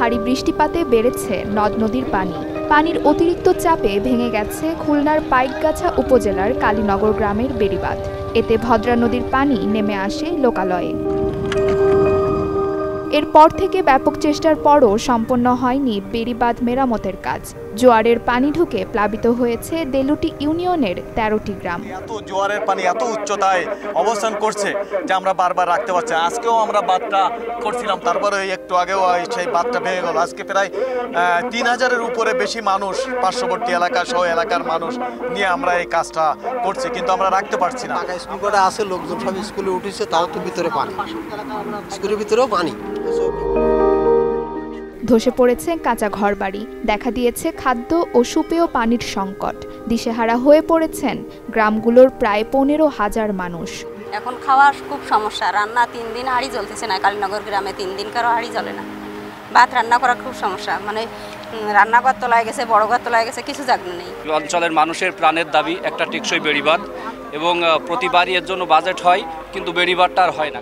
ভারী বৃষ্টিপাতে বেড়েছে নদ নদীর পানি। পানির অতিরিক্ত চাপে ভেঙে গেছে খুলনার পাইকগাছা উপজেলার কালীনগর গ্রামের বেড়িবাঁধ। এতে ভদ্রা নদীর পানি নেমে আসে লোকালয়ে। এরপর থেকে ব্যাপক চেষ্টার পরও সম্পন্ন হয়নি বেড়িবাঁধ মেরামতের কাজ। জোয়ারের পানি ঢুকে প্লাবিত হয়েছে দেলুটি ইউনিয়নের ১৩টি গ্রাম। এত জোয়ারের পানি এত উচ্চতায় অবস্থান করছে যে আমরা বারবার রাখতে পারছি। আজকেও আমরা বাঁধটা করছিলাম, তারপরে একটু আগেও সেই বাঁধটা ভেঙে গেল। আজকে প্রায় ৩,০০০-এর উপরে বেশি মানুষ, পার্শ্ববর্তী এলাকা সহ এলাকার মানুষ নিয়ে আমরা এই কাজটা করছি, কিন্তু আমরা রাখতে পারছি না। স্কুল কটা আছে, লোকজন সব স্কুলে উঠেছে, তাও তো ভিতরে পানি, স্কুলের ভিতরেও পানি। ধসে পড়েছে কাঁচা ঘরবাড়ি, দেখা দিয়েছে খাদ্য ও সুপেয় পানির সংকট। দিশেহারা হয়ে পড়েছেন গ্রামগুলোর প্রায় ১৫,০০০ মানুষ। এখন খাওয়ার খুব সমস্যা, রান্না ৩ দিন হাঁড়ি জ্বলতেছে না। কালীনগর গ্রামে 3 দিন কারো হাঁড়ি জ্বলে না। ভাত রান্না করা খুব সমস্যা, মানে রান্নাঘর তোলায় গেছে, বড় ঘর তোলায় গেছে, কিছু জায়গা নেই। অঞ্চলের মানুষের প্রাণের দাবি একটা টেকসই বেড়িবাঁধ, এবং প্রতিবারই এর জন্য বাজেট হয়, কিন্তু বেড়িবাঁধটা আর হয় না।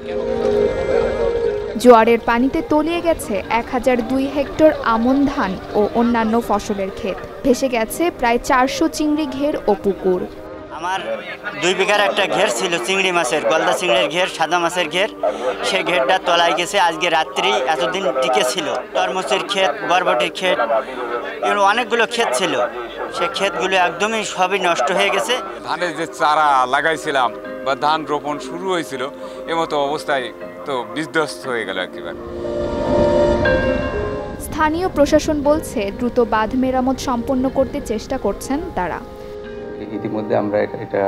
জোয়ারের পানিতে তলিয়ে গেছে ১,০০২ হেক্টর আমন ধান ও অন্যান্য ফসলের ক্ষেত। ভেসে গেছে প্রায় ৪০০ চিংড়ি ঘের ও পুকুর। আমার 2 বিঘার একটা ঘের ছিল চিংড়ি মাছের, গলদা চিংড়ির ঘের, সাদা মাছের ঘের। সে ঘেরটা তলায় গেছে। আজকে রাত্রি এতদিন টিকে ছিল। তরমুজের ক্ষেত, বরবটির ক্ষেত, এগুলো অনেকগুলো ক্ষেত ছিল। সে ক্ষেতগুলো একদমই সবই নষ্ট হয়ে গেছে। ধানের যে চারা লাগাইছিলাম বা ধান রোপণ শুরু হয়েছিল, এমতো অবস্থায় তো বিধ্বস্ত হয়ে গেল একেবারে। স্থানীয় প্রশাসন বলছে দ্রুত বাঁধ মেরামত সম্পন্ন করতে চেষ্টা করছেন তারা। ইতিমধ্যে আমরা এটা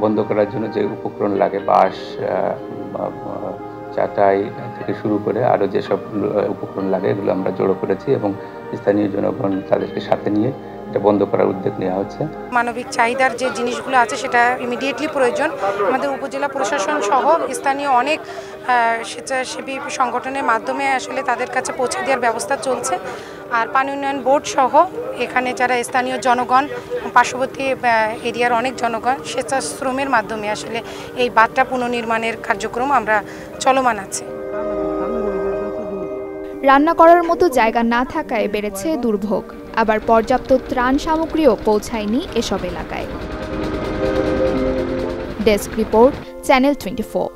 বন্ধ করার জন্য যে উপকরণ লাগে, বাঁশ, চাটাই থেকে শুরু করে আরও যেসব উপকরণ লাগে, এগুলো আমরা জড়ো করেছি এবং স্থানীয় জনগণ তাদেরকে সাথে নিয়ে এটা বন্ধ করার উদ্যোগ নেওয়া হচ্ছে। মানবিক চাহিদার যে জিনিসগুলো আছে সেটা ইমিডিয়েটলি প্রয়োজন। আমাদের উপজেলা প্রশাসন সহ স্থানীয় অনেক স্বেচ্ছাসেবী সংগঠনের মাধ্যমে আসলে তাদের কাছে পৌঁছে দেওয়ার ব্যবস্থা চলছে। আর পানি উন্নয়ন বোর্ড সহ এখানে যারা স্থানীয় জনগণ, পার্শ্ববর্তী এরিয়ার অনেক জনগণ স্বেচ্ছাশ্রমের মাধ্যমে আসলে এই বাঁধটা পুনর্নির্মাণের কার্যক্রম আমরা চলমান আছে। রান্না করার মতো জায়গা না থাকায় বেড়েছে দুর্ভোগ, আবার পর্যাপ্ত ত্রাণ সামগ্রীও পৌঁছায়নি এসব এলাকায়। Desk report, channel 24।